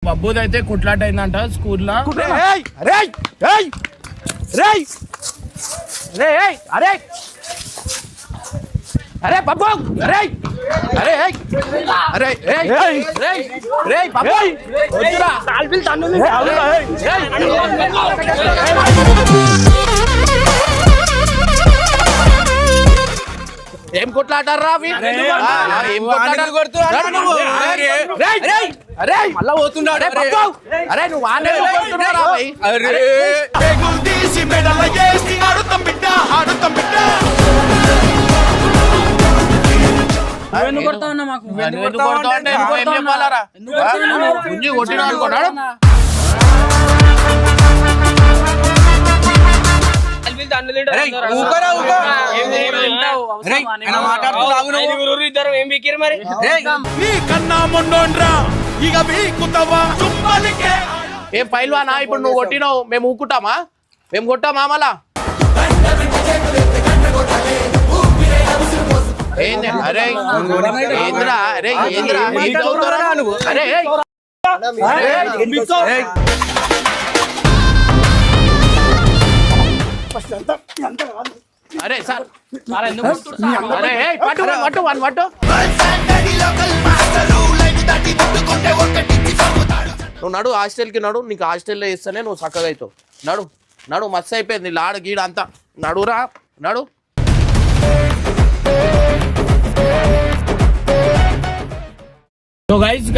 పబ్బుదైతే కుట్లాట అయిందంట స్కూల్లో. అరే పబ్బు అరే అరే అరే రే పబ్బు వద్దురా తాల్పిల్ తన్ను ఏం కొట్లాడారా మళ్ళా పోతున్నాడు. అరే నువ్వు కొట్టినా అనుకున్నాడు. ఏం పైల్వానా ఇప్పుడు నువ్వు కొట్టినావు మేము ఊకుంటామా? మేము కొట్టామా మళ్ళా? అరే ఏంద్రా అరే ఏంద్రా అరే అరే సార్ అరే పట్టు పట్టు వన్ పట్టు. నువ్వు నడు హాస్టల్కి నడు, నీకు హాస్టల్లో ఇస్తానే నువ్వు చక్కగా అవుతావు. నడు నడు మస్తు అయిపోయింది లాడ గీడ అంతా. నడురా నడు. సో గైస్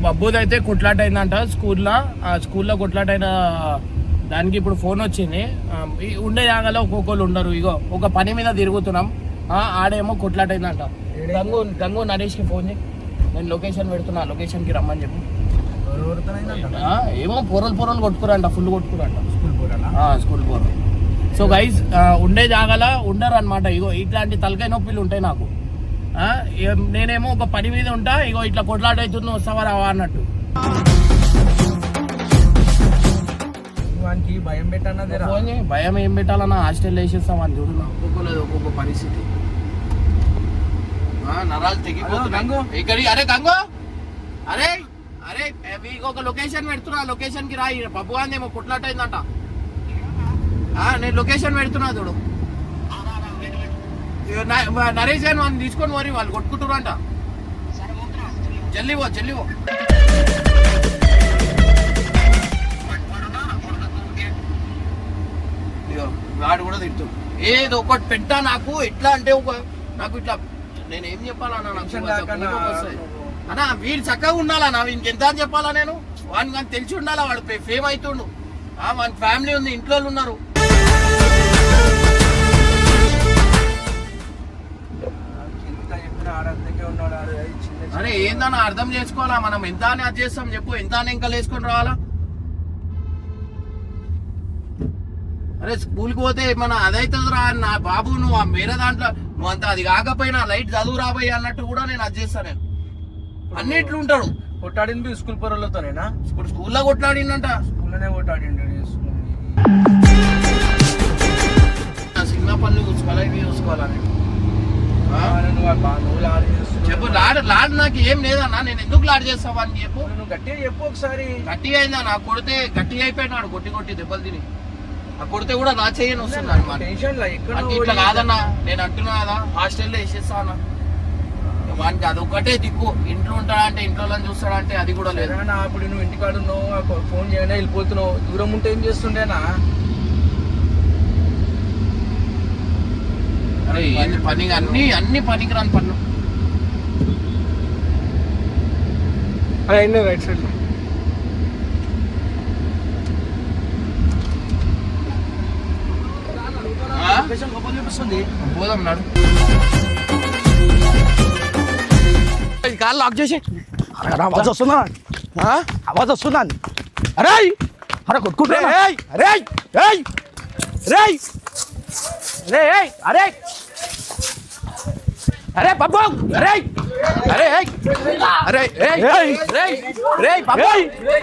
బబ్బుదైతే కొట్లాట అయిందంట స్కూల్లో. స్కూల్లో కొట్లాట అయిన దానికి ఇప్పుడు ఫోన్ వచ్చింది. ఉండే జాగాలో ఒక్కొక్కరు ఉండరు. ఇగో ఒక పని మీద తిరుగుతున్నాం, ఆడేమో కొట్లాట అయిందంట. గంగు నరేష్కి ఫోన్ చేయి, నేను లొకేషన్ పెడుతున్నా, లొకేషన్కి రమ్మని చెప్పు. ఏమో పొరలు కొట్టుకురంట, ఫుల్ కొట్టుకురంట స్కూల్ పొరలు. సో గైస్ ఉండే జాగాలో ఉండరు అనమాట. ఇగో ఇట్లాంటి తలకాయ నొప్పిలు ఉంటాయి నాకు. నేనేమో ఒక పని మీద ఉంటా, ఇగో ఇట్లా కొట్లాట అవుతుంది, వస్తావా రావా అన్నట్టు. భయం పెట్టన్నది భయం ఏం పెట్టాలన్నా హాస్టల్ వేసేస్తాం అని చూడు. ఒక్కొక్కలేదు ఒక్కొక్క పరిస్థితి, నరాలు తెగిపోతున్నాయి ఇక్కడ. అరే గంగో అరే అరే మీకు ఒక లొకేషన్ పెడుతున్నా, లొకేషన్ కి రాయి. బబ్బు గాంధీ ఏమో కొట్లాట అయిందంట. నేను లొకేషన్ పెడుతున్నా చూడు. నరేష్ గారిని వాళ్ళు తీసుకొని పోరి, వాళ్ళు కొట్టుకుంటున్నారంట. జల్లివో జల్లివో. వాడు కూడా తింటు ఏదో ఒకటి పెట్టా నాకు. ఎట్లా అంటే నాకు ఇట్లా నేను ఏం చెప్పాలన్నా, అన్నా వీడు చక్కగా ఉండాలన్నా, వీనికి ఎంత అని చెప్పాలా నేను? వాడిని కానీ తెలిసి ఉండాలా, వాడు ఫేమ్ అవుతుండు. వాడి ఫ్యామిలీ ఉంది, ఇంట్లో ఉన్నారు. అరే ఏందన్నా అర్థం చేసుకోవాలా, మనం ఎంత అని అది చేస్తాం చెప్పు, ఎంత అని ఇంకా వేసుకొని రావాలా? అరే స్కూల్కి పోతే మన అదైతుంది రా నా బాబు, నువ్వు వేరే దాంట్లో నువ్వు అంత అది కాకపోయినా లైట్ చదువు రాబోయే అన్నట్టు కూడా నేను అది చేస్తాను. నేను అన్నిట్లు ఉంటాడు. కొట్టాడింది స్కూల్ పొరలతోనేనా? ఇప్పుడు స్కూల్లో కొట్లాడిందంట. స్కూల్లోనే కొట్టాడిండు. సినిమా పనులు చూసుకోవాలా, ఇవి చూసుకోవాలని చెప్పు. లాడ్ నాకు ఏం లేదన్నా, నేను ఎందుకు లాడ్ చేస్తావా అని చెప్పు. నువ్వు గట్టిగా చెప్పు ఒకసారి. గట్టిగా అయిందా నాకు కొడితే? గట్టిగా అయిపోయినాడు కొట్టి దెబ్బలు తిని. కొడితే కూడా నా చేయని వస్తుంది అనమాట. ఇట్లా కాదన్నా, నేను అంటున్నా కదా హాస్టల్లో వేసేస్తా అన్న. వానికి అదొక్కటే దిక్కు. ఇంట్లో ఉంటాడంటే ఇంట్లో చూస్తాడంటే అది కూడా లేదు. అప్పుడు నువ్వు ఇంటికాడ ఉన్నావు, ఫోన్ చేయగానే వెళ్ళిపోతున్నావు. దూరం ఉంటే ఏం చేస్తుండేనా? అరే ఏంది పని, అన్ని పనికిరాని పనులు. రైట్ సైడ్ పోదాం నాడు. కాళ్ళు లాక్ చేసి. ఆవాజ్ వస్తుందా? ఆవాజ్ వస్తుందా? అరే అరే కొట్టుకుంటా. అరే అరే అరే బాబు అరే అరే అరే రే బాబు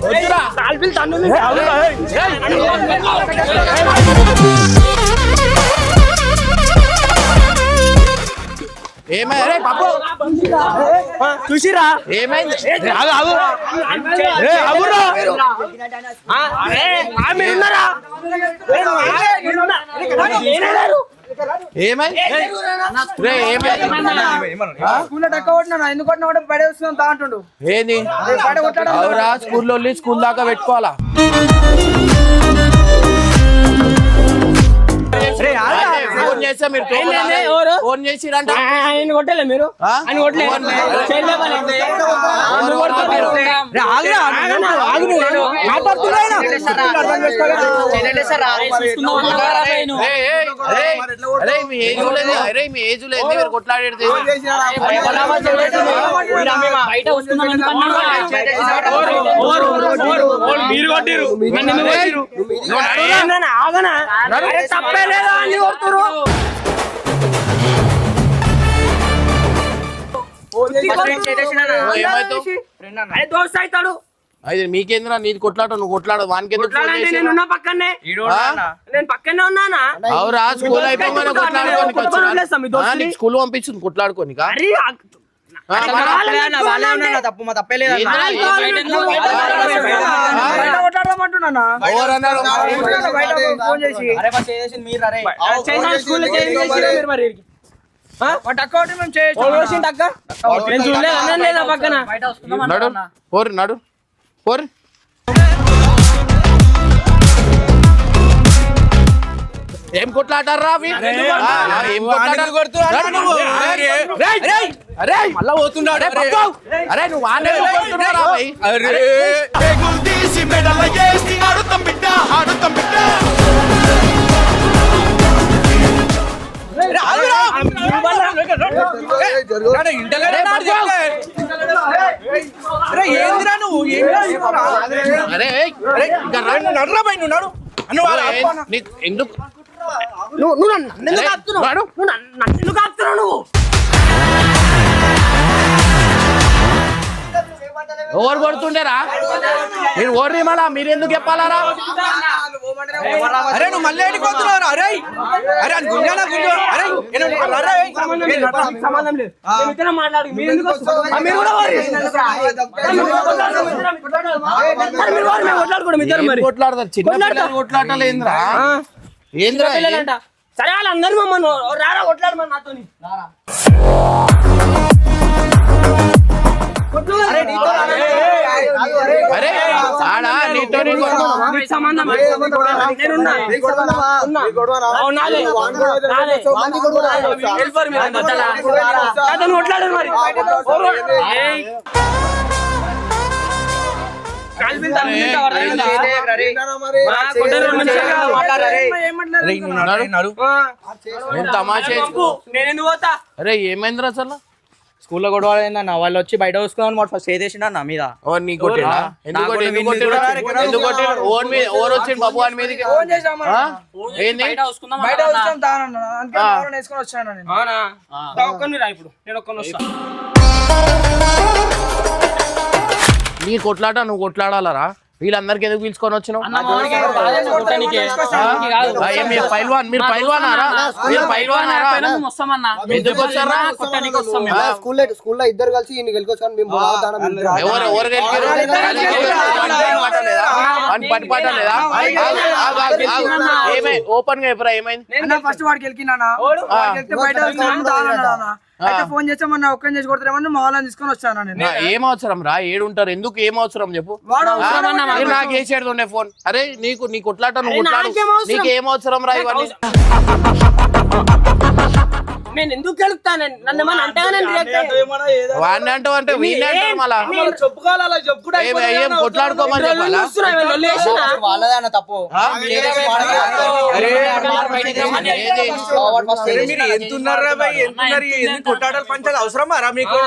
వద్దురా తాల్పిల్ తన్ను. ఏమైంది రే పప్పు చూసిరా ఏమైంది మీరున్నారా ఏమైంది రే ఏమైంది స్కూల్లో టక్క కొట్టినా ఎందుకు కొట్టినా కూడా బయట వస్తున్నాం తా అంటుండు ఏంది అవురా స్కూల్లో వెళ్ళి స్కూల్ దాకా పెట్టుకోవాలా ఫోన్ చేస్తే మీరు ఫోన్ చేసిరంట ఆయన కొట్టలే మీరు ఆయన కొట్టలే మీ ఏజ్ లేదు మీరు కొట్లాడేది మీరు కొట్టిరు ఆగనా తప్పే లేదా అని కొడుతురు దోస్త్ అవుతాడు అయితే మీకేంద్రా నీది కొట్లాట నువ్వు కొట్లాడు వానికెందుకు నేను పక్కనే నేను పక్కనే ఉన్నానా అవురా స్కూల్ అయిపోయి కొట్లాడుకోని స్కూల్ పంపించింది కొట్లాడుకోని తప్పు మా తప్పేలేదు పక్కన నడు పోరు నడు పోరు ఏం కొట్లాడారా ఏం మళ్ళా పోతున్నాడు అరే నువ్వు ఏందిరా నువ్వు ఎందుకు నువ్వు నన్ను ఎందుకు ఆపుతున్నావు నువ్వు ఎవరు కొడుతుండేరా మీరు ఓర్రి మళ్ళా మీరు ఎందుకు చెప్పాలరా అరే నువ్వు మళ్ళీ ఎడిపోతున్నావు అరే అరే సంబంధం లేదు మాట్లాడు మీరు ఎందుకు కొట్లాడతారు చిన్న కొట్లాడలే ఏంద్రా ఏంద్రా పిల్లలంట సరే వాళ్ళందరూ మమ్మల్ని రారా కొట్లాడమని నాతో అరే ఆడా నీతో సంబంధం కొట్లాడు మరి నేను పోతా అరే ఏమైందిరా అసలు స్కూల్లో గొడవ అయిందన్న వాళ్ళు వచ్చి బయట వస్తున్నాను మాట ఫస్ట్ చేసేసిండు అన్న మీద బాబు అని మీదకి ఇప్పుడు నేను ఒక్కని వస్తా నీ కొట్లాట నువ్వు కొట్లాడాలరా వీళ్ళందరికి ఎందుకు పిలుచుకొని వచ్చినావు పైల్వాన్ మీరు పైల్వానారా మీరు పైల్వానారా ఎందుకు వచ్చారా స్కూల్లో ఇద్దరు కలిసి ఎవరు ఎవరు పని పాట లేదా ఏమై ఓపెన్ గా చెప్పరా ఏమైంది ఫస్ట్ వాడికి వెళ్ళినా బయట అయితే ఫోన్ చేస్తే మొన్న ఒక్కని చేసి కొడతారేమో మా వాళ్ళని తీసుకొని వచ్చాను నేను ఏం అవసరం రా ఏడుంటారు ఎందుకు ఏం అవసరం చెప్పు నాకు వేసేది ఉండే ఫోన్ అరే నీకు నీ కొట్లాట నువ్వు కొట్లాడు నీకు ఏం అవసరం రా ఇవన్నీ నేను ఎందుకు గెలుపుతాను నన్ను ఏమన్నా వాడిని అంటావు అంటే వీళ్ళే అంటారు మళ్ళా ఏం కొట్లాడుకోమని వాళ్ళదన్న తప్పు కొట్లాడాలి పంచాలి అవసరమా రా మీకు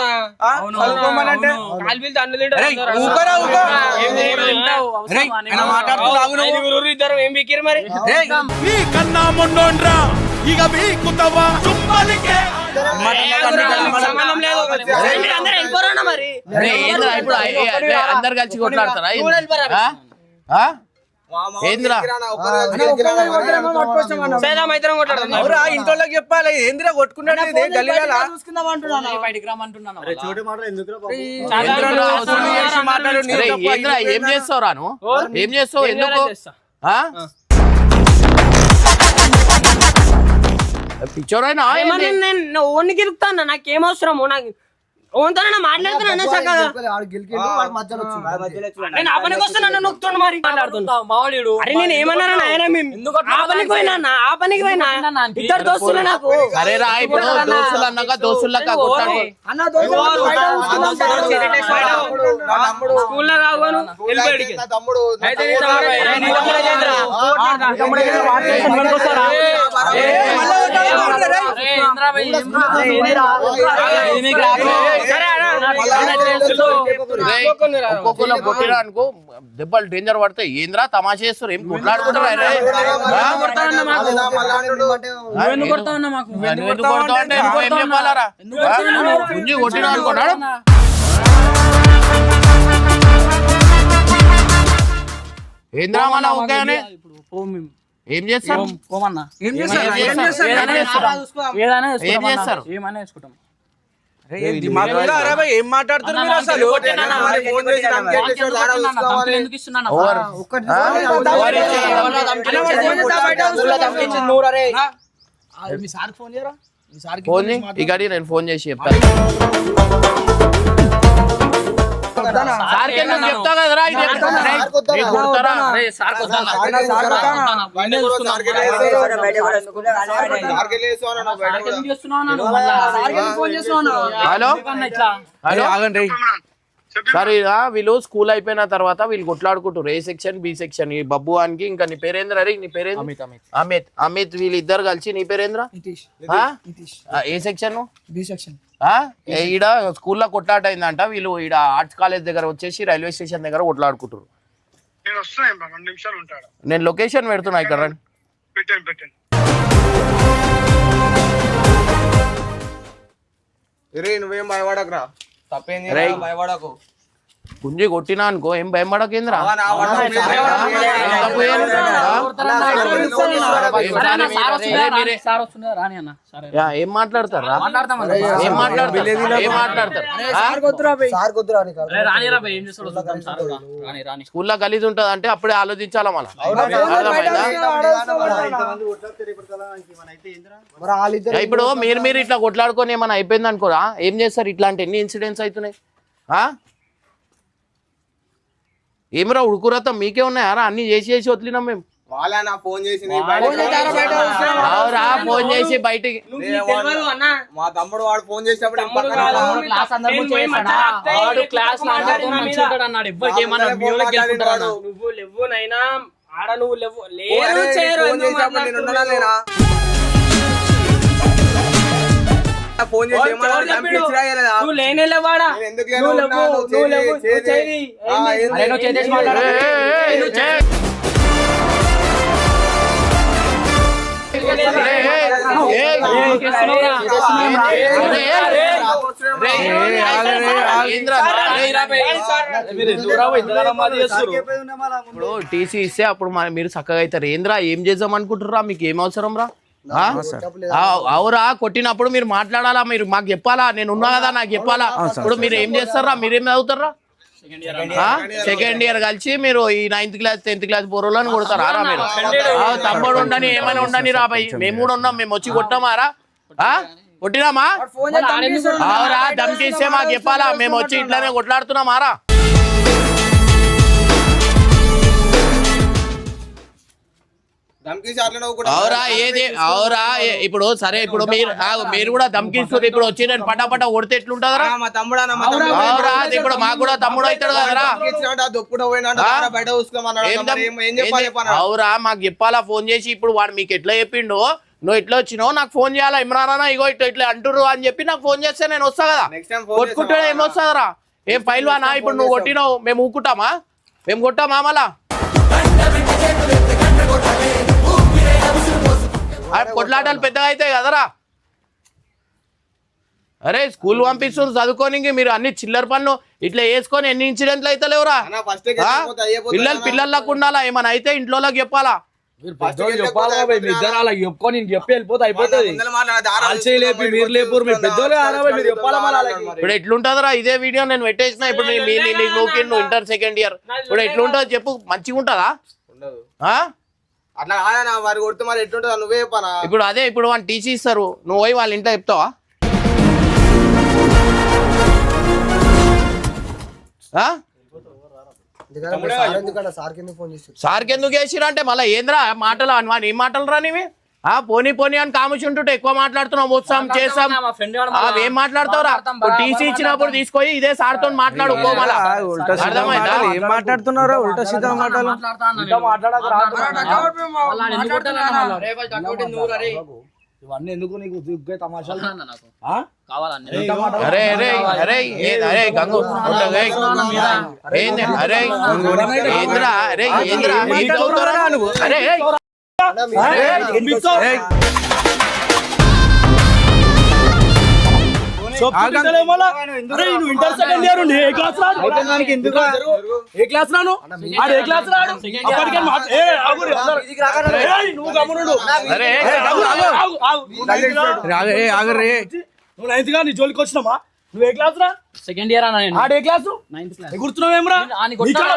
ఇద్దరు ఏం బీకిరు మరి కన్నా మొండోండ్రా ఇక వీకుతావా సంబంధం లేదు మరి ఇప్పుడు అందరు కలిసి కొట్లాడతారా ఏంద్రా ఇంట్లో చెప్పాలి ఏందిరా కొట్టుకున్నాడు చూసుకుందాం అంటున్నాను. అరే ఏంద్రా ఏం చేస్తావు రాను ఏం చేస్తావు ఎందుకు పిచ్చోరైనా ఓన్ని గిరుకుతాను నాకేం అవసరము నాకు ఓన్తోనే మాట్లాడుతున్నా చక్కగా నేను ఆ పనికి వస్తున్నాను నొక్కుతుండు మరి మాట్లాడుతున్నా అరే నేను ఏమన్నా ఆయన ఆ పనికి పోయినా ఆ పనికి పోయినా ఇద్దరు దోస్తులు నాకు అరే రా ఇప్పుడు దోస్తులు అన్నాక దోస్తులక కొట్టాడు అన్న దోశ బయట చూసుకుందాం. స్కూల్లో కావాను వెళ్ళిపోయాడికి తమ్ముడు ఒక్కొక్కరు కొట్టిరా అనుకో దెబ్బలు డేంజర్ పడతాయి ఏంద్రా తమాషా చేస్తారు ఏం కొట్లాడుకుంటారు ఎందుకు కొడతావు అంటే ఏం చెప్పాలరా పుంజి కొట్టినా అనుకున్నాడు ఏంద్రా మన ఓకేనే ఏం చేస్తారు ఏం చేస్తారు ఏం మాట్లాడుతున్నారు అసలు ఫోన్ ఇక నేను ఫోన్ చేసి చెప్తాను సార్కి ఎందుకు చెప్తా కదరా కొడతారా హలో హలో ఆగండి సరే వీళ్ళు స్కూల్ అయిపోయిన తర్వాత వీళ్ళు కొట్లాడుకుంటారు ఏ సెక్షన్ బి సెక్షన్ ఈ బబ్బు అనికి ఇంకా నీ పేరేంద్ర అరే నీ పేరేంద్ర అమిత్ అమిత్ వీళ్ళు ఇద్దరు కలిసి నీ పేరేంద్ర ఏ సెక్షన్ బి సెక్షన్ ఈడ స్కూల్లో కొట్లాట అయిందంట వీళ్ళు ఈడ ఆర్ట్స్ కాలేజ్ దగ్గర వచ్చేసి రైల్వే స్టేషన్ దగ్గర కొట్లాడుకుంటారు నేను లొకేషన్ పెడుతున్నా ఇక్కడ నువ్వేం భయపడకురా తప్పేం భయపడకు పుంజి కొట్టినా అనుకో ఏం భయపడకేంద్రా ఏం మాట్లాడతారా ఏం మాట్లాడతారు ఏం మాట్లాడతారు స్కూల్లో గలీజ్ ఉంటది అంటే అప్పుడే ఆలోచించాలా మళ్ళా ఇప్పుడు మీరు ఇట్లా కొట్లాడుకొని ఏమైనా అయిపోయింది అనుకోరా ఏం చేస్తారు ఇట్లాంటి ఎన్ని ఇన్సిడెంట్స్ అవుతున్నాయి ఏమరా ఉడుకురత మీకే ఉన్నాయారా అన్ని చేసి వదిలినాం మేము ఫోన్ చేసి ఫోన్ చేసి బయటికి మా తమ్ముడు వాడు ఫోన్ చేసినప్పుడు నువ్వు లేవు నైనా ఆడ నువ్వు లేవు లేరు చేయరు ఫోన్ చేసి నువ్వు లేనేవాడా ఇప్పుడు టీసీ ఇస్తే అప్పుడు మీరు చక్కగా అవుతారు ఏంద్రా ఏం చేద్దాం అనుకుంటుర్రా మీకు ఏం అవసరం రా అవురా కొట్టినప్పుడు మీరు మాట్లాడాలా మీరు మాకు చెప్పాలా నేను ఉన్నా కదా నాకు చెప్పాలా ఇప్పుడు మీరు ఏం చేస్తారా మీరేం చదువుతారా సెకండ్ ఇయర్ కలిసి మీరు ఈ 9th క్లాస్ 10th క్లాస్ పోరోళ్ళని కొడతారా రా మీరు తమ్ముడు ఉండని ఏమైనా ఉండని రా భయ్ మేము కూడా ఉన్నాం మేము వచ్చి కొట్టామారా కొట్టినామా అవురా దమ్కిస్తే మాకు చెప్పాలా మేము వచ్చి ఇట్లానే కొట్లాడుతున్నామారా అవురా ఏది అవురా ఇప్పుడు సరే ఇప్పుడు మీరు కూడా దమ్కిస్తారు ఇప్పుడు వచ్చి నేను పటాపట కొడితే ఎట్లుంటదరా అవురా ఇప్పుడు మాకు కూడా తమ్ముడు అవుతాడు కదరా అవురా మాకు చెప్పాలా ఫోన్ చేసి ఇప్పుడు వాడు మీకు ఎట్లా చెప్పిండో నువ్వు ఎట్లా వచ్చినావు నాకు ఫోన్ చేయాలా ఇమ్రానా ఇగో ఇట్లా ఇట్లా అంటుర్రు అని చెప్పి నాకు ఫోన్ చేస్తే నేను వస్తా కదా కొట్టుకుంటే ఏమొస్తుందరా ఏం పైల్వానా ఇప్పుడు నువ్వు కొట్టినావు మేము ఊకుంటామా మేము కొట్టామా మళ్ళా కొట్లాటలు పెద్దగా అవుతాయి కదరా అరే స్కూల్ పంపిస్తుంది చదువుకోనికి, మీరు అన్ని చిల్లర పనులు ఇట్లా వేసుకొని ఎన్ని ఇన్సిడెంట్లు అయితే లేవురా? ఫస్ట్ పిల్లలకు ఉండాలా, ఏమైనా అయితే ఇంట్లోకి చెప్పాలా? చెప్పాలా మీ ఇద్దరు అలా చెప్పుకొని నేను చెప్పి వెళ్ళిపోతే అయిపోతుంది. లేపి మీరు లేపు మీరు పెద్దోళ్ళు మీరు చెప్పాలా మళ్ళీ వాళ్ళకి. ఇప్పుడు ఎట్లుంటదిరా ఇదే వీడియో నేను పెట్టేసిన, ఇప్పుడు నువ్వు ఇంటర్ సెకండ్ ఇయర్, ఇప్పుడు ఎట్లుంటది చెప్పు, మంచిగా ఉంటదా? అట్లా కాదన్నా, వారు కొడితే మరి ఎట్లుంటుందా నువ్వే చెప్పానా? ఇప్పుడు అదే ఇప్పుడు వాళ్ళు టీసీ ఇస్తారు, నువ్వు పోయి వాళ్ళ ఇంట్లో చెప్తావా? సార్కి ఎందుకు వేసిరా అంటే మళ్ళీ ఏంద్రా మాటలు ఏం మాటలు రా నీవి? పోనీ పోనీ అని కాముచి ఉంటుంటే ఎక్కువ మాట్లాడుతున్నావు, వస్తాం చేస్తాం ఏం మాట్లాడతావురా? టీసీ ఇచ్చినప్పుడు తీసుకొని ఇదే సార్తో మాట్లాడు. అర్థమైందా? ఏం మాట్లాడుతున్నారా? ఉల్టా సీదా మాటలు ఇవన్నీ ఎందుకు నీకు తమాషాలు? అరే అరే అరే అరే గంగు అరే ఏంద్రా అరే ఏంద్రా అరే ఇంటర్ సెకండ్ ఇయర్ ఉండి ఏ క్లాస్ రాను? ఏ క్లాస్ రాను? ఏ క్లాస్ రాడు? నువ్వు నైన్త్ గా నీ జోలికి వచ్చినామా? నువ్వు ఏ క్లాస్ రా? సెకండ్ ఇయర్ అన్న నేను. ఆడ ఏ క్లాసు? గుర్తున్నావేమరా?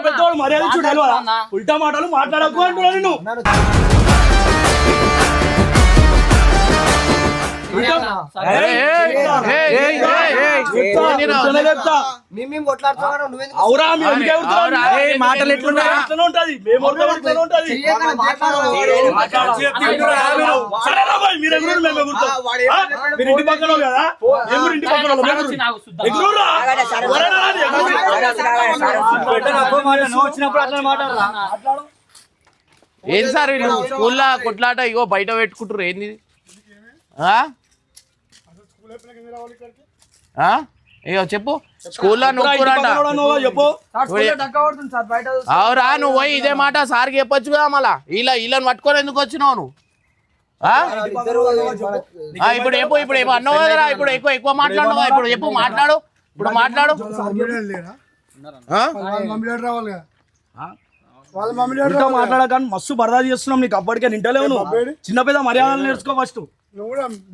పెద్దవాడు మర్యాద చూడాలి, ఉల్టా మాటలు మాట్లాడకు అంటున్నా నేను. మాటలు ఎట్లున్నాయి? మీరు ఇంటి పక్కన కదా, ఇంటి పక్కన వచ్చినప్పుడు అట్లా మాట్లాడరా? ఏంది సార్ వీళ్ళు స్కూల్లో కొట్లాట ఇగో బయట పెట్టుకుంటారు ఏంది? ఇగో చెప్పు, స్కూల్లో నొక్కురంట. అవురా నువ్వు పోయి ఇదే మాట సార్కి చెప్పొచ్చు కదా, మళ్ళా వీళ్ళని పట్టుకొని ఎందుకు వచ్చినావు నువ్వు? ఇప్పుడు ఇప్పుడు ఏమో అన్నావు కదరా, ఇప్పుడు ఎక్కువ మాట్లాడినావా? ఇప్పుడు చెప్పు, మాట్లాడు, ఇప్పుడు మాట్లాడు. మాట్లాడక మస్తు బర్దాది చేస్తున్నాం నీకు, అప్పటికే నింటలేవు నువ్వు. చిన్న పెద్ద మర్యాదలు నేర్చుకో ఫస్ట్.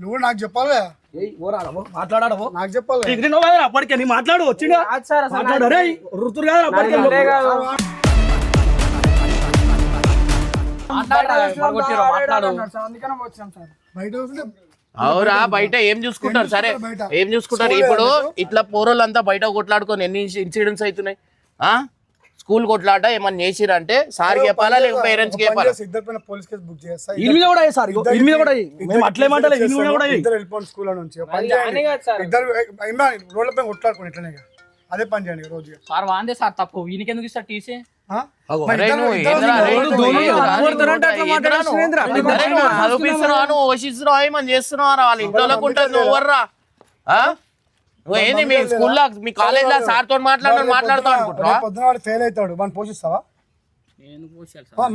నువ్వు నాకు చెప్పాలి, మాట్లాడాడవు నాకు చెప్పాలి. అప్పటికే నీ మాట్లాడు వచ్చిందా? మాట్లాడు రే రుతురు కదా అప్పటికే. అవురా బయట ఏం చూసుకుంటారు? సరే ఏం చూసుకుంటారు? ఇప్పుడు ఇట్లా పోరోళ్ళంతా బయట కొట్లాడుకొని ఎన్ని ఇన్సిడెంట్స్ అవుతున్నాయి? స్కూల్ కొట్లాట ఏమన్నా చేసిరంటే సార్ చెప్పాలా లేక పేరెంట్స్ చెప్పాలా? పోలీస్ కేసు బుక్ చేస్తా. స్కూల్ నుంచి ఇద్దరు రోడ్లపై కొట్లాడుకోండి, ఇట్లనే అదే పని చేయండి రోజు. సార్ వాందే సార్ తప్పు, వీనికి ఎందుకు ఇస్తారు టీసీ? చదివిస్తున్నావు, వశిస్తున్నావు, ఏమని చేస్తున్నావు? వాళ్ళ ఇంట్లోకి ఉంటుంది, నువ్వు ఎవర్రా? ఏంది మీ స్కూల్లో మీ కాలేజ్ లో సార్ తో మాట్లాడతావు అనుకుంటున్నా? పొద్దున వాడు ఫెయిల్ అవుతాడు, మనం పోషిస్తావా?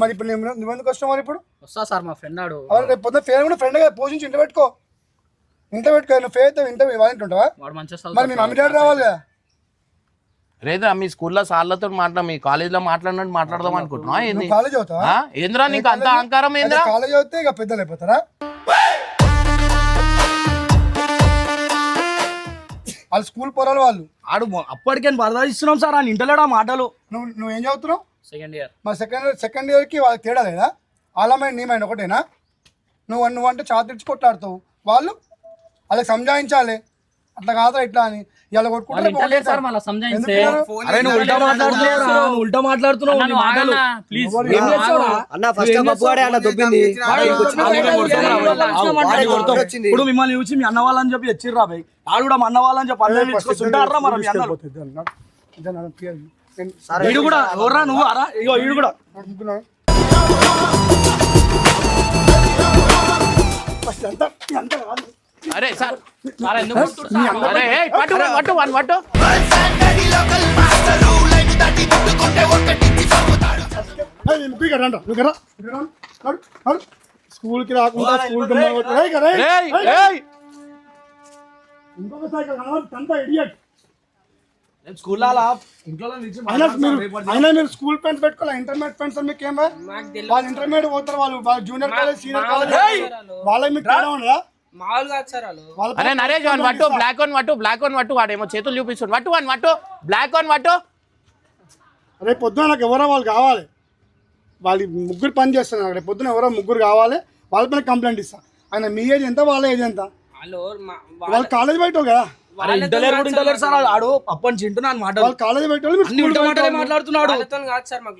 మరి ఇప్పుడు నువ్వు ఎందుకు వస్తావు? మరి ఇప్పుడు వస్తా సార్, మా ఫ్రెండ్ ఆడు రేపు పొద్దున ఫెయిల్ కూడా ఫ్రెండ్ పోషించి ఇంట్లో పెట్టుకో. నువ్వు ఫెయిల్ అయితే ఇంట్లో వాళ్ళ ఇంట్లో ఉంటావా? మరి మీ మమ్మీ డాడీ రావాలి కదా. లేదా మీ స్కూల్లో సార్లతో మీ కాలేజ్ లో మాట్లాడినట్టు మాట్లాడదాం అనుకుంటున్నా? కాలేజ్ అవుతావా? ఏంద్రా నీకు అంత అహంకారం ఏంద్రా? కాలేజ్ అవుతే ఇక పెద్దలు అయిపోతారా? వాళ్ళు స్కూల్ పోరాలు వాళ్ళు. ఆడు అప్పటికే బర్దాదిస్తున్నాం సార్, అని ఇంటలేడా మాటలు. నువ్వేం చదువుతున్నావు? Second year. మా సెకండ్ ఇయర్కి వాళ్ళకి తేడా లేదా? వాళ్ళ మైండ్ నీ మైండ్ ఒకటేనా? నువ్వు అంటే చాతిడ్చి కొట్లాడుతావు, వాళ్ళు వాళ్ళకి సంజాయించాలి, అట్లా కాదా ఇట్లా అని. ఇలా కొట్టుకుంటే ఉల్టా మాట్లాడుతున్నావు ఇప్పుడు మిమ్మల్ని చూసి మీ అన్న వాళ్ళని చెప్పి తెచ్చిర్రా భయ్, ఆడు కూడా మా అన్న వాళ్ళని చెప్పి అల్లుంటారా? మరి మీ అన్న వీడు కూడా ఎవర్రా నువ్వు? అరా ఇగో వీడు కూడా అరే సార్ అరే పట్టు పట్టు వన్ పట్టు. స్కూల్ కి రాకుండా స్కూల్ ఇంకొకసారి అంతా ఇడియట్. నేను స్కూల్లో అలా ఇంట్లో నుంచి అయినా మీరు స్కూల్ ఫ్రెండ్స్ పెట్టుకోవాలి, ఇంటర్మీడియట్ ఫ్రెండ్స్ అని మీకు ఏమో వాళ్ళు ఇంటర్మీడియట్ పోతారు, వాళ్ళు జూనియర్ కాలేజ్ సీనియర్ కాలేజ్ వాళ్ళ మీకు తేడా ఉండదా? మామూలుగా కాదు సార్ వాళ్ళు. అరే నరేష్ వన్ వట్టు బ్లాక్ వన్ వట్టు వాడేమో చేతులు చూపిస్తుంది వట్టు వన్ వట్టు బ్లాక్ వన్ వట్టు. రేపు పొద్దున నాకు ఎవరో వాళ్ళు కావాలి, వాళ్ళు ముగ్గురు పని చేస్తున్నారు, రేపు పొద్దున ఎవరో ముగ్గురు కావాలి, వాళ్ళ పైన కంప్లైంట్ ఇస్తా. ఆయన మీ ఏజ్ ఎంత వాళ్ళ ఏజ్ ఎంత? వాళ్ళు కాలేజ్ బయట కదా, ఇంటలేరు సార్ ఆడు అప్పటి నుంచి వింటున్నాను మాటలు. వాళ్ళు కాలేజ్ బయట మాట్లాడుతున్నాడు. కాదు సార్ మాకు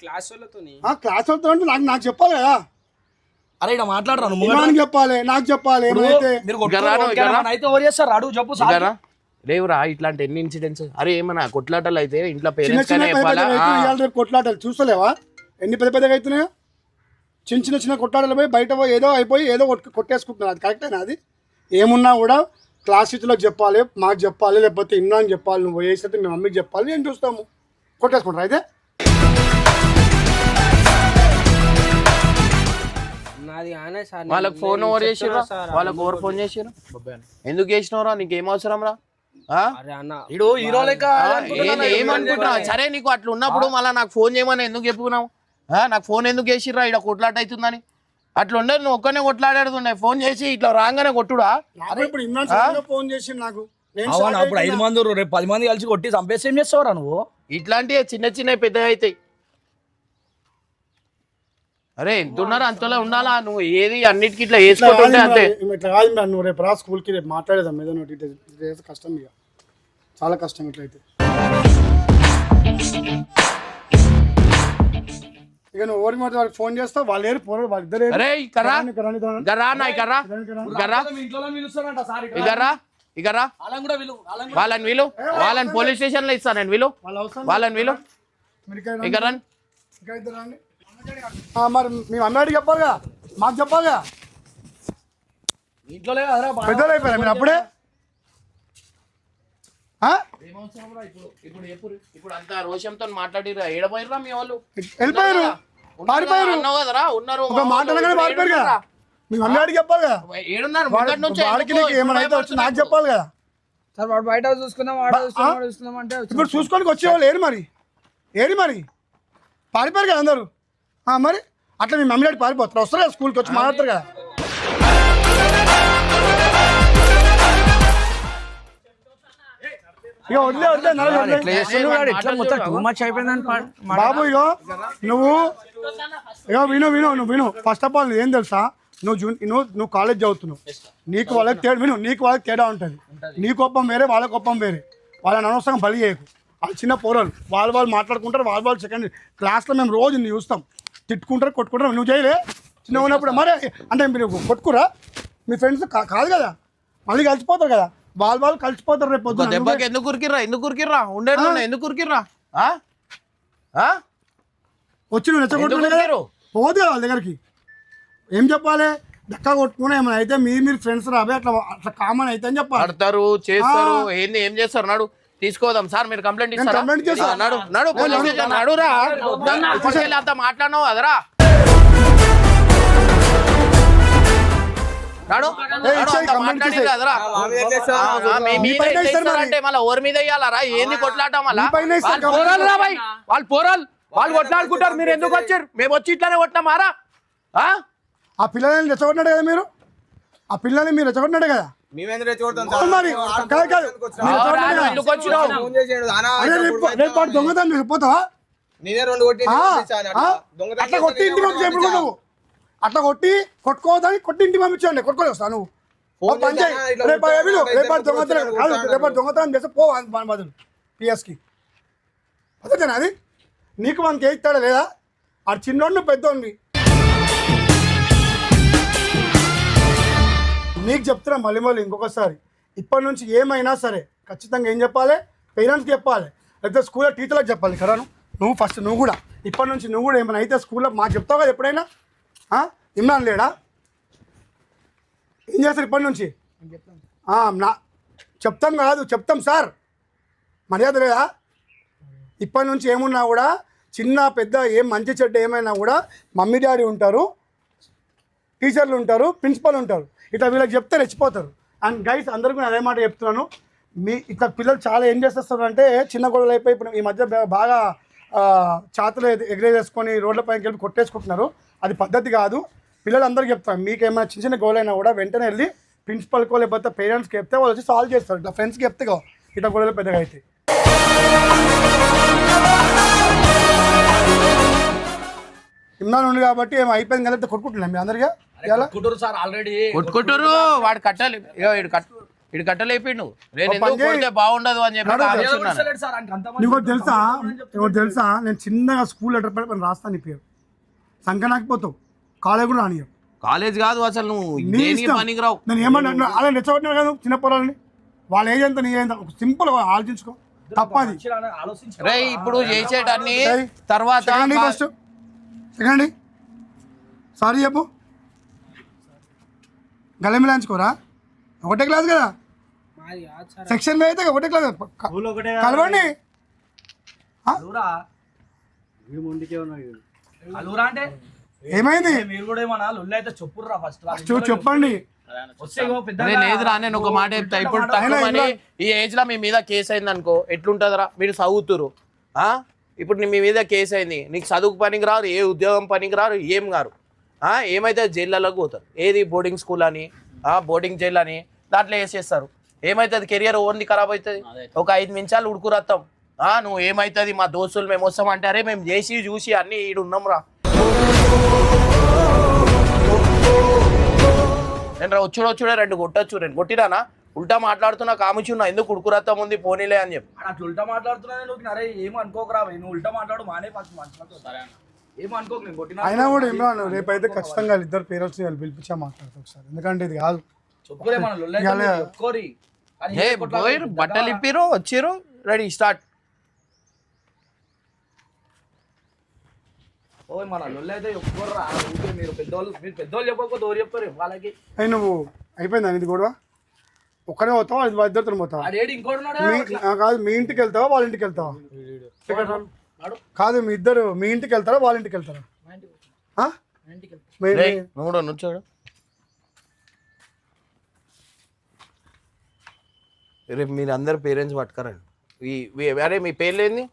క్లాస్ వాళ్ళతో. క్లాస్ వాళ్ళతో అంటే నాకు చెప్పాలి కదా. అరే ఇక్కడ మాట్లాడరాను నాకు చెప్పాలి, నాకు చెప్పాలి. అయితే ఎవరు చేస్తారు అడుగు చెప్పు సార్. లేవురా ఇట్లాంటి ఎన్ని ఇన్సిడెంట్స్. అరే ఏమన్నా కొట్లాటలు అయితే ఇంట్లో చిన్న పేరెంట్స్ చిన్న రేపు కొట్లాటలు చూస్తలేవా ఎన్ని పెద్ద పెద్దగా అవుతున్నాయో? చిన్న కొట్లాటలు పోయి బయట పోయి ఏదో అయిపోయి ఏదో కొట్టేసుకుంటున్నారు. అది కరెక్టేనా? అది ఏమున్నా కూడా క్లాస్ టీచర్లకు చెప్పాలి, మాకు చెప్పాలి, లేకపోతే ఇన్నాను చెప్పాలి, నువ్వు వేసేది మీ మమ్మీకి చెప్పాలి, నేను చూస్తాము. కొట్టేసుకుంటారు అయితే వాళ్ళకి ఫోన్ ఓవర్ చేసిరా, వాళ్ళకి ఓవర్ ఫోన్ చేసిరా. ఎందుకు చేసినవరా? నీకేం అవసరం రా? హీరో లెక్క ఏమనుకుంటున్నా? సరే నీకు అట్లా ఉన్నప్పుడు మళ్ళీ నాకు ఫోన్ చేయమని ఎందుకు చెప్పుకున్నావు? నాకు ఫోన్ ఎందుకు చేసిర్రా? ఇక్కడ కొట్లాట అవుతుందని అట్లా ఉండదు. నువ్వు ఒక్కనే కొట్లాడేడుతుండే, ఫోన్ చేసి ఇట్లా రాగానే కొట్టుడా? ఇప్పుడు ఫోన్ చేసి నాకు అప్పుడు 5 మంది రేపు 10 మంది కలిసి కొట్టి చంపేసి ఏం చేస్తావురా నువ్వు? ఇట్లాంటివి చిన్న పెద్దగా అవుతాయి. అరే ఎంత ఉన్నారా అంతలో ఉండాలా? నువ్వు ఏది అన్నిటికీ ఇట్లా వేసుకుంటుంటే అంతే. ఇట్లా కాదు, నువ్వు రేపు రా స్కూల్కి, రేపు మాట్లాడేదాం ఏదో డీటెయిల్స్. కష్టం, ఇక చాలా కష్టం ఇట్లయితే. ఇక నువ్వు ఎవరి మాట వాళ్ళకి ఫోన్ చేస్తావు, వాళ్ళు ఏరు పోరు, వాళ్ళిద్దరు వాళ్ళని వీలు, వాళ్ళని పోలీస్ స్టేషన్ లో ఇస్తాను నేను. వీలు వాళ్ళని వీలు ఇక రండి. మరి మేము అమ్మాడికి చెప్పాలి కదా, మాకు చెప్పాలి కదా. ఇంట్లో పెద్దలు అయిపోయారా మీరు అప్పుడే? ఇప్పుడు అంత రోషంతో మాట్లాడిరా, ఏడపోయిరా మీ వాళ్ళు? వెళ్ళిపోయారు, పారిపోయారు. అన్నావు కదరా, ఉన్నారు. ఒక మాట్లాడగానే పారిపోయారు కదా. మేము అమ్మాడికి చెప్పాలి కదా. ఏడున్నారు? వాడికి ఏమైనా అయితే వచ్చి నాకు చెప్పాలి కదా. సార్ వాడు బయట చూసుకుందాం అంటే ఇప్పుడు చూసుకోనికి వచ్చేవాళ్ళు ఏరి మరి పారిపోయారు కదా అందరూ. మరి అట్లా మీ మమ్మీ డాడీ పారిపోతారు, వస్తారు కదా స్కూల్కి వచ్చి మాట్లాడతారు కదా. ఇక వదిలే బాబు. ఇగో నువ్వు విను. ఫస్ట్ ఆఫ్ ఆల్ ఏం తెలుసా, నువ్వు కాలేజ్ చదువుతున్నావు, నీకు వాళ్ళకి తేడా ఉంటుంది. నీ కోపం వేరే, వాళ్ళ కోపం వేరే. వాళ్ళని అనవసరంగా బలి చేయకు. వాళ్ళు చిన్న పోరాలు, వాళ్ళు మాట్లాడుకుంటారు. వాళ్ళు సెకండ్ క్లాస్లో మేము రోజు చూస్తాం, తిట్టుకుంటారు, కొట్టుకుంటారు. నువ్వు చేయలే చిన్న ఉన్నప్పుడు? మరి అంటే మీరు కొట్టుకురా? మీ ఫ్రెండ్స్ కాదు కదా, మళ్ళీ కలిసిపోతారు కదా. వాళ్ళు కలిసిపోతారు రేపు పొద్దున్న. దెబ్బకి ఎందుకు ఉరికిర్రా ఉండే ఎందుకు ఉరికిర్రా? వచ్చి నువ్వు నెచ్చగొట్టుకున్నారు పోతే వాళ్ళ దగ్గరికి ఏం చెప్పాలి? దక్క కొట్టుకుని ఏమైనా అయితే మీరు ఫ్రెండ్స్ రాబోయే అట్లా కామన్ అయితే అని చెప్పాలి. ఆడతారు, చేస్తారు, ఏం చేస్తారు? నాడు తీసుకోదాం సార్, మీరు కంప్లైంట్ ఇస్తారా? నడు పోలీస్ స్టేషన్ నడురా. అంతా మాట్లాడినావు కదరా, అంటే మళ్ళీ ఓరి మీద వేయాలరా? ఏంది కొట్లాట? మళ్ళీ వాళ్ళు పోరాలు వాళ్ళు కొట్లాడుకుంటారు. మీరు ఎందుకు వచ్చారు? మేము వచ్చి ఇట్లానే కొట్టినామారా? ఆ పిల్లల్ని రెచ్చగొట్టినాడు కదా మీరు, ఆ పిల్లల్ని మీరు రెచ్చగొట్టినాడు కదా. దొంగతనం పోతావా? అట్లా కొట్టి ఇంటికి పంపించు. నువ్వు అట్లా కొట్టి ఇంటికి పంపించండి. కొట్టుకొని వస్తా నువ్వు. రేపాటి దొంగతనం చేస్తే పో బదులు పిఎస్కి. అదేనా అది? నీకు మనకి ఏస్తాడా లేదా? ఆ చిన్నోడిని పెద్దోడిని నీకు చెప్తున్నా మళ్ళీ ఇంకొకసారి. ఇప్పటి నుంచి ఏమైనా సరే ఖచ్చితంగా ఏం చెప్పాలి? పేరెంట్స్కి చెప్పాలి, లేకపోతే స్కూల్లో టీచర్లకు చెప్పాలి కదా. నువ్వు ఫస్ట్ నువ్వు కూడా ఇప్పటి నుంచి నువ్వు కూడా ఏమైనా అయితే స్కూల్లో మాకు చెప్తావు కదా ఎప్పుడైనా. ఇమ్రాన్ లేడా? ఏం చేస్తారు ఇప్పటి నుంచి? చెప్తాం కాదు, చెప్తాం సార్, మర్యాద లేదా? ఇప్పటి నుంచి ఏమున్నా కూడా చిన్న పెద్ద ఏం మంచి చెడ్డ ఏమైనా కూడా మమ్మీ డాడీ ఉంటారు, టీచర్లు ఉంటారు, ప్రిన్సిపల్ ఉంటారు. ఇట్లా వీళ్ళకి చెప్తే రెచ్చిపోతారు. అండ్ గైస్ అందరికీ నేను అదే మాట చెప్తున్నాను, మీ ఇక్కడ పిల్లలు చాలా ఏం చేస్తారు అంటే చిన్న గొడవలు అయిపోయి ఇప్పుడు ఈ మధ్య బాగా చాతలు ఎగరేసుకొని రోడ్లపైకి వెళ్ళి కొట్టేసుకుంటున్నారు. అది పద్ధతి కాదు. పిల్లలందరికీ చెప్తాను, మీకు ఏమైనా చిన్న చిన్న గొడవలైనా కూడా వెంటనే వెళ్ళి ప్రిన్సిపల్కో లేకపోతే పేరెంట్స్కి చెప్తే వాళ్ళు వచ్చి సాల్వ్ చేస్తారు. ఇట్లా ఫ్రెండ్స్కి చెప్తే ఇట్లా గొడవలు పెద్దగా అయితే. ఇమ్రాన్ ఉంది కాబట్టి ఏమో అయిపోయింది కదా కొట్టుకుంటున్నాం మీ అందరిగా సార్ ఆల్రెడీ కొట్టుకుంటారు. వాడు కట్టాలి, ఇడు కట్టలేపిండు. నేను ఎందుకు కొడితే బాగుండదు అని చెప్పి నీకు తెలుసా నేను చిన్నగా స్కూల్ లెటర్ పెట్టి రాస్తాను. నీ పేరు సంకనాకపోతావు, కాలేజ్ కూడా రానియవు. కాలేజ్ కాదు అసలు, నువ్వు పనికి రావు. నేను ఏమన్నా అలా రెచ్చగొట్టినా కదా చిన్న పొలాలని, వాళ్ళ ఏజ్ ఎంత నీ ఏజ్ సింపుల్ ఆలోచించుకో. తప్పది రే ఇప్పుడు చేసేటన్ని తర్వాత ఫస్ట్ సెకండ్ సారీ చెప్పు. గల్లెమిలాంచుకోరా, ఒకటే క్లాస్ కదా, సెక్షన్ అయితే ఒకటే క్లాస్ కలవండి. అంటే ఏమైంది మీరు కూడా ఏమన్నా లొల్లి అయితే చెప్పుర్రా ఫస్ట్ చెప్పండి. లేదురా నేను ఒక మాట చెప్తా. ఇప్పుడు తక్కువని ఈ ఏజ్ లో మీ మీద కేసు అయింది అనుకో ఎట్లుంటదిరా? మీరు చదువుతురు, ఇప్పుడు మీ మీద కేసు అయింది, నీకు చదువుకు పనికి రారు, ఏ ఉద్యోగం పనికి రారు, ఏం గారు ఏమైతే జైళ్ళలోకి పోతారు. ఏది బోర్డింగ్ స్కూల్ అని బోర్డింగ్ జైల్ అని దాంట్లో వేసేస్తారు. ఏమవుతుంది? కెరియర్ ఓన్లీ ఖరాబ్ అవుతుంది. ఒక 5 నిమిషాలు ఉడుకురత్తాం. నువ్వు ఏమవుతుంది మా దోస్తులు మేము వస్తాం అంటే అరే మేము చేసి చూసి అన్నీ ఈడు ఉన్నాం రా. నేను వచ్చుడే 2 కొట్టచ్చు. నేను కొట్టిరానా? ఉల్టా మాట్లాడుతున్నా కాముచున్నా, ఎందుకు ఉడుకురత్తం ఉంది పోనీలే అని చెప్పి అట్లా ఉల్టా మాట్లాడుతున్నా. అరే ఏం అనుకోకరా, నువ్వు ఉల్టా మాట్లాడు మానే ఏం అనుకోకు. నేను కొట్టినా అయినా కూడా ఇమ్రాన్ రేపైతే ఖచ్చితంగా ఇద్దరు పేరెంట్స్ పిలిపించా మాట్లాడతాం ఒకసారి, ఎందుకంటే ఇది కాదు బట్టలు ఇప్పిరు వచ్చిరు రెడీ స్టార్ట్. మన లొల్లి అయితే ఒప్పుకోర్రా. మీరు పెద్దోళ్ళు చెప్పకపోతే ఎవరు చెప్తారు వాళ్ళకి? నువ్వు అయిపోయిందా ఇది కూడా ఒక్కనే పోతావా ఇద్దరితో పోతావా? కాదు మీ ఇంటికి వెళ్తావా వాళ్ళ ఇంటికి వెళ్తావా? కాదు మీ ఇద్దరు మీ ఇంటికి వెళ్తారా వాళ్ళ ఇంటికి వెళ్తారా? రేపు మీరు అందరు పేరెంట్స్ పట్టుకరండి. అరే మీ పేర్లు ఏంది?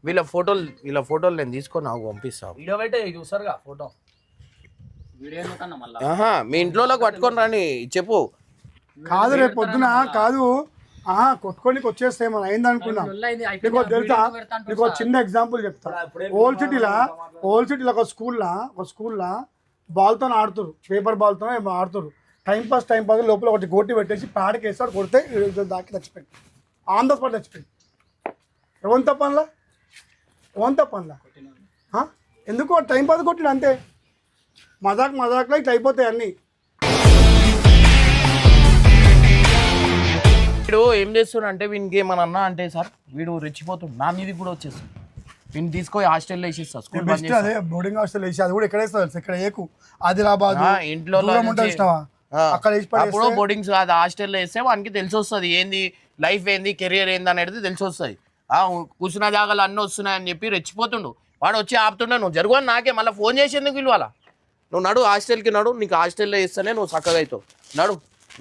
వీళ్ళ ఫోటోలు నేను తీసుకొని నాకు పంపిస్తాను. ఫోటో మీ ఇంట్లో పట్టుకొని రాని చెప్పు. కాదు రేపు పొద్దున కాదు కొట్టుకోనికి వచ్చేస్తే మనం అయింది అనుకున్నా. నీకు తెలుసా, నీకు చిన్న ఎగ్జాంపుల్ చెప్తా. ఓల్డ్ సిటీలో ఒక స్కూల్లో బాల్తో ఆడుతారు, పేపర్ బాల్తో ఆడుతారు. టైం పాస్ లోపల ఒకటి గోటి పెట్టేసి ప్యాడ్కి వేస్తాడు, కొడితే దాకి చచ్చిపోయింది. ఆన్ ద స్పాట్ చచ్చిపోయింది. ఎవరి తప్పనిలా ఎందుకు టైం పాస్ కొట్టిడు అంతే. మజాక్లో ఇట్లా అయిపోతాయి అన్నీ. వీడు ఏం చేస్తున్నా అంటే వీనికి ఏమన్నా అంటే సార్ వీడు రెచ్చిపోతుండు, నా మీది కూడా వచ్చేస్తాడు. వీడిని తీసుకొని హాస్టల్లో వేసేస్తా. స్కూల్ అదే బోర్డింగ్ హాస్టల్ వేసి అది కూడా ఎక్కడ వేస్తారు? ఇక్కడ ఏకు ఆదిలాబాద్ ఇంట్లో అక్కడ అప్పుడు బోర్డింగ్స్ కాదు హాస్టల్లో వేస్తే వానికి తెలిసి వస్తుంది ఏంది లైఫ్ ఏంది కెరియర్ ఏంది అనేది తెలిసి వస్తుంది. కూర్చున్న జాగాలు అన్నీ వస్తున్నాయని చెప్పి రెచ్చిపోతుండు. వాడు వచ్చి ఆపుతుండే నువ్వు జరుగు అని నాకే మళ్ళీ ఫోన్ చేసేందుకు పిలవాలా? నువ్వు నడు హాస్టల్కి నడు, నీకు హాస్టల్లో వేస్తేనే నువ్వు చక్కగా అవుతావు.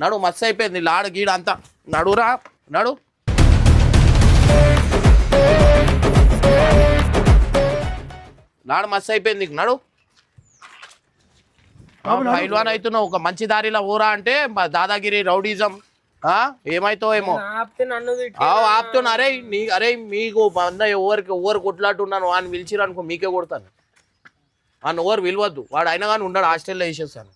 నడు మస్తు అయిపోయింది లాడ గీడ అంతా. నడురా నడు. లాడ మస్తు అయిపోయింది నడు. పైల్వాన్ అవుతున్నావు, ఒక మంచి దారిలో ఊరా అంటే దాదాగిరి రౌడీజం ఏమైతావు ఏమో ఆపుతున్నా. అరే మీకు ఎవరు కొట్లాడుతున్నాను అని పిలిచిరు అనుకో మీకే కొడతాను. ఓవర్ విలువద్దు. వాడు అయినా కానీ ఉండడు, హాస్టల్లో వేసేస్తాను.